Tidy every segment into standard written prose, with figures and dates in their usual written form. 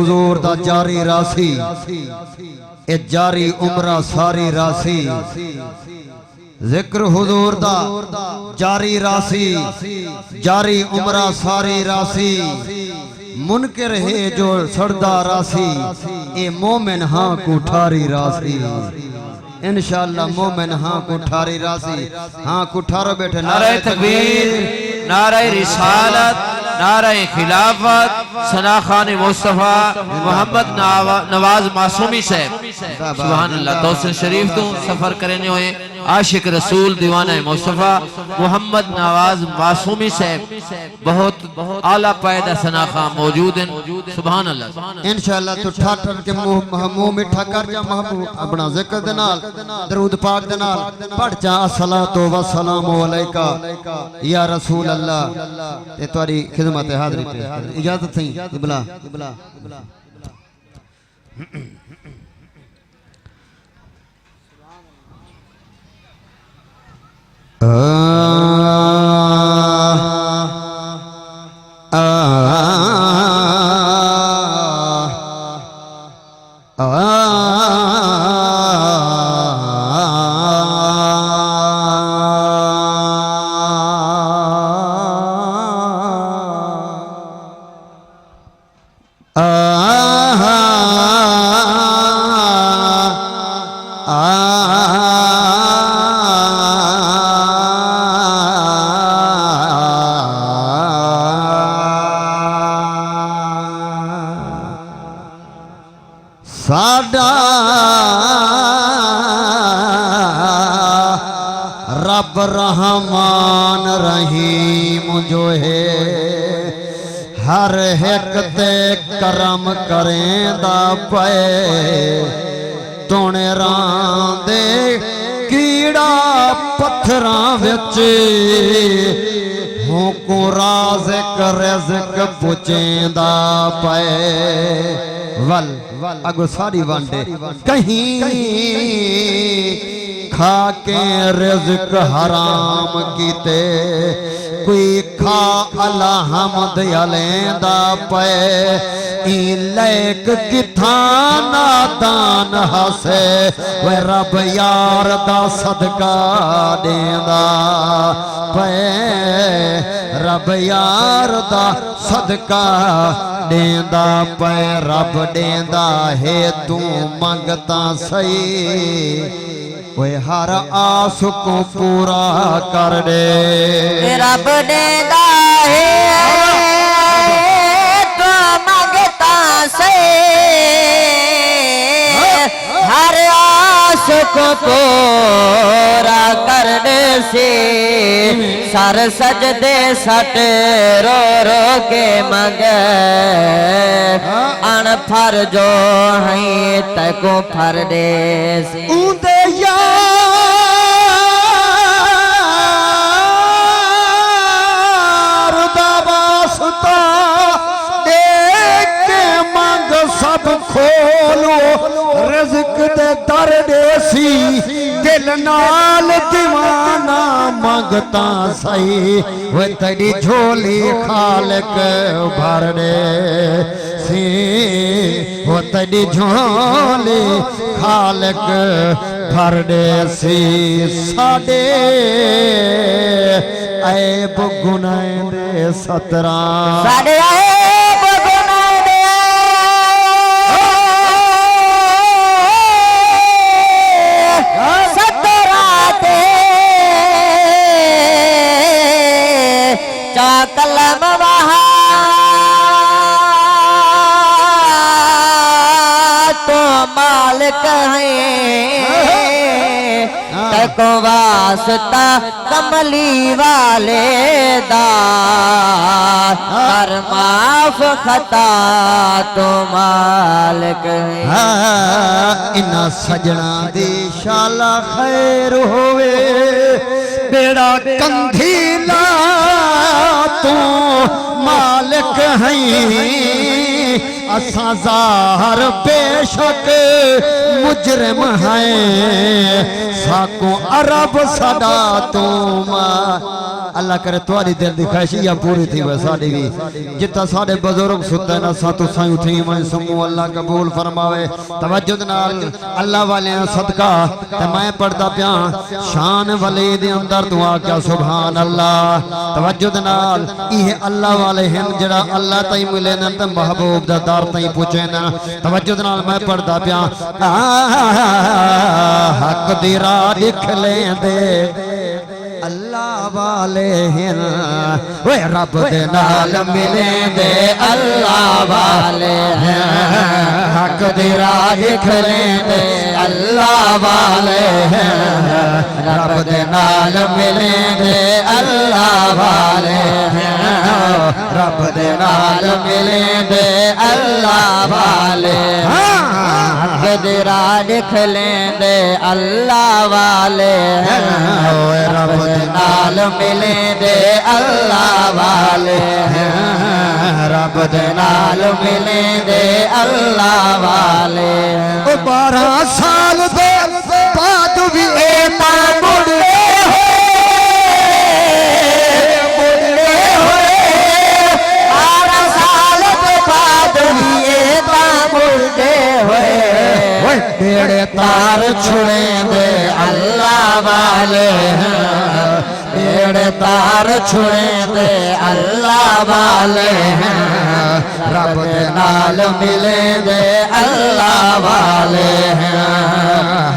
हुजूर दा जारी रासी ए जारी उम्रा सारी रासी जिक्र हुजूर दा जारी रासी जारी उम्रा सारी रासी मुनकर है जो सड़दा रासी ए मोमिन हाँ कुठारी रासी इंशाअल्लाह मोमिन हाँ कुठारी रासी हाँ कुठारो बैठे नारे तकबीर नारे रिसालत नारे खिलाफत सना खान मुस्तफा मोहम्मद नवाज मासूमी साहब सुभान अल्लाह दोस्त शरीफ तो सफर करने हुए आशिक रसूल दीवाना मुस्तफा मोहम्मद नवाज मासूमी साहब बहुत आला पैदा सना खान मौजूद हैं सुभान अल्लाह इंशाअल्लाह तो ठाठर के मुंह मिठा कर जा महबूब अपना जिक्र दे नाल दरूद पाक दे नाल पढ़ जा अस्सलातु व सलामु अलैका या रसूल अल्लाह ते तुम्हारी खिदमत हाजिरी पे इजाजत थी इबला साडा रब रहमान रहीम जो है हर एक ते करम करेंदा पे तोने रांदे कीड़ा पत्थरां विच हों को राज़िक रिज़्क पुछेंदा पे वल अगो सारी वांडे कहीं खा के रिज़्क हराम कीते कोई खा अल्लाह हमद अलेंदा पे लैक किथा नादान हसे वे रब यार दा सदका देंदा पे रब यार दा सदका देंदा पे रब देंदा है तू मंगता सही ओए हर आस को पूरा कर दे रब देंदा है तू मंगता सही हर आस को पूरा कर दे से सर सजदे सट रो रो के मगे अन फर जो है तको फर दे से ऊंदे यार दा वास्ता देख के मंग सब खोलो रिज़्क दे दर देसी दिल नाल दीवाना मंगता सही वे तेरी झोली खालक भर दे सी वो तेरी झोली खालक भर दे सी साडे ऐब गुनाह दे सतरा साडे ऐब गुनाह दे सतरा ते चा कलम वहा तो मालिक है तको वास्ता कमली वाले दा कर माफ खता तो मालिक है इना सजना दी शाला खैर होवे बेड़ा कंधीला तू मालिक है असा ज़ाहर बेशक मुजरिम है साको अरब सदा तुम अल्लाह करे तुम्हारी दिल की ख्वाहिश या पूरी थी वै साडी भी जितना साडे बुजुर्ग सुते ना सा तुसां उठी मैं सुमू अल्लाह कबूल फरमावे तवज्जो नाल अल्लाह वाले सदका ते मैं पढ़दा पिया शान वली दे अंदर दुआ क्या सुभान अल्लाह तवज्जो नाल ये अल्लाह वाले हैं जड़ा अल्लाह ताई मिले न ते महबूब दा दर ताई पूछे ना तवज्जो नाल मैं पढ़दा पिया हक दी राह लिख लेंदे अल्लाह वाले हैं वे रब दे नाल मिले दे अल्लाह वाले हैं हक दी राह लिख लेंदे अल्लाह वाले हैं रब दे नाल मिले दे अल्लाह वाले हैं रब दे नाल मिले दे अल्लाह वाले हक दी राह लिख लेंदे अल्लाह वाले हैं रब नाल मिले दे अल्लाह वाले हैं रब दे नाल मिले दे अल्लाह वाले 12 साल दे बाद भी एता मुड़े होए 12 साल दे बाद भी एता मुड़े होए बेड़े तार छुड़े दे अल्लाह वाले हैं बेड़े तार छुड़े दे अल्लाह वाले हैं रब दे नाल मिले दे अल्लाह वाले हैं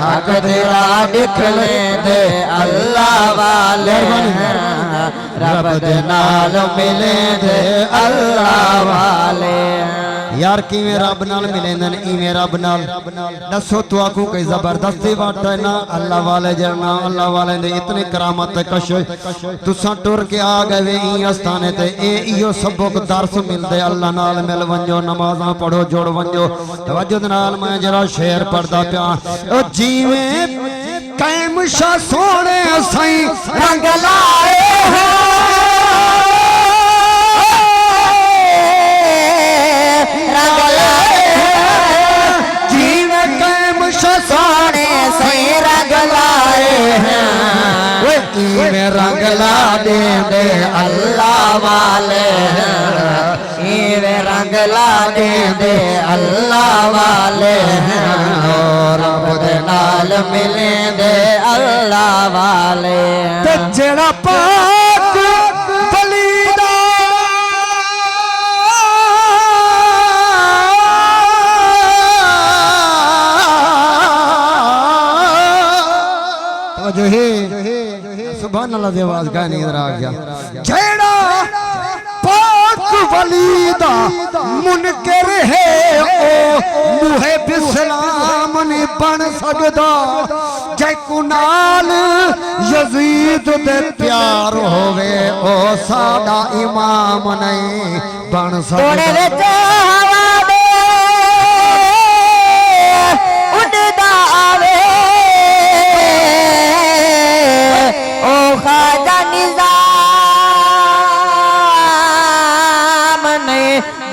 हक दी राह लिख ले दे अल्लाह वाले हैं रब दे नाल मिले दे अल्लाह वाले हैं यार किवें रब नाल मिलेंदे ने इवें रब नाल दसो तो आखो कोई जबरदस्ती बात है ना अल्लाह वाले जरना अल्लाह वाले दे इतनी करामत कश तुसा टुर के आ गए ई आस्थाने ते ए इयो सबक दर्श मिलदे अल्लाह नाल मिल वंजो नमाज़ां पढ़ो जोड़ वंजो तवज्जो नाल मैं जरा शेर पढ़दा पिया ओ जिवें कायम शाह सोने सई रंग लाए सोने से रंग लाए हैं में रंग ला दे दे अल्लाह वाले हैं में रंग ला दे दे अल्लाह वाले हैं रब दे नाल मिले दे अल्लाह वाले हैं जेड़ा पाक फलीदा जो है सुभान अल्लाह दी आवाज का नहीं इधर आ गया जेड़ा पाक वलीदा मुनकर है ओ मुहे बिस्लाम नहीं बन सकदा जै कुनाल यजीद दे प्यार होवे ओ साडा इमाम नहीं बन सकदा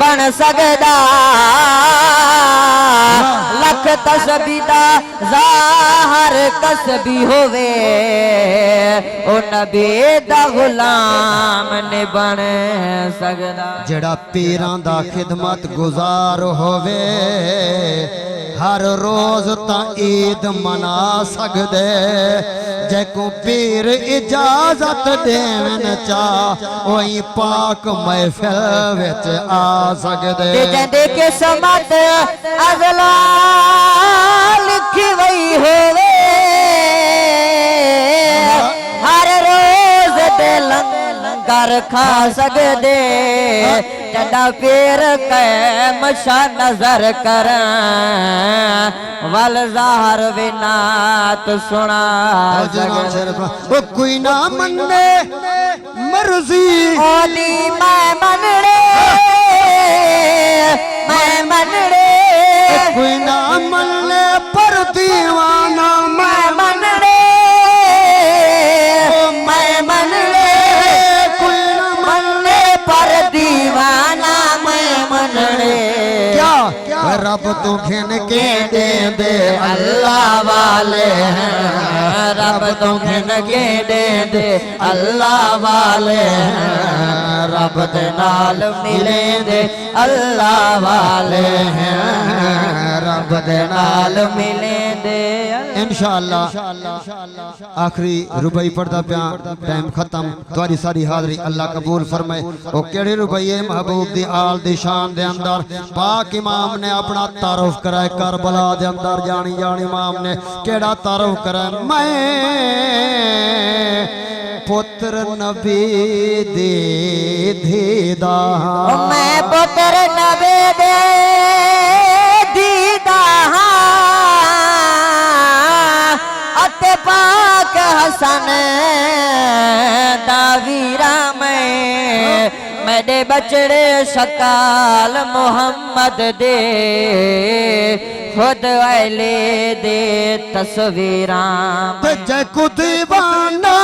बन सकदा लख तस्बीदा ज़ाहर कसबी होवे ओ नबी दा गुलाम ने बन सकदा जेड़ा पीरां दा खिदमत गुजार होवे हर रोज ता ईद मना सकदे जैको पीर इजाजत देवन चा ओई पाक महफिल विच आ सकदे जंदे किस्मत अगला लिखी वही होवे हर रोज दे लंगर खा सकदे जड़ा पीर कै मशा नजर कर वल ज़ाहर विनात सुना वो कोई ना मन्ने मर्जी ओली मैं मनड़े कोई ना मन्ने पर दीवाना मैं मनड़े कोई ना मन्ने पर दीवाना मैं मनड़े क्या रब तो घिन के दे दे अल्लाह वाले हैं रब तो घिन के दे दे अल्लाह वाले हैं रब दे नाल मिले दे अल्लाह वाले हैं रब दे नाल मिले दे इंशाअल्लाह आखिरी रुपई पढ़दा पिया टाइम खत्म तुम्हारी सारी हाजरी अल्लाह कबूल फरमाए ओ केड़े रुपये महबूब दी आल दी शान दे अंदर पाक इमाम ने अपना तारुफ कराए करबला दे अंदर जानी जानी इमाम ने केड़ा तारुफ कराए मैं पुत्र नबी दे दीदा मैं पुत्र नबी दे दीदा अते पाक हसन दावीरा मेरे बचड़े शकाल मोहम्मद दे खुद वाले दे तस्वीरां जय कुतबाना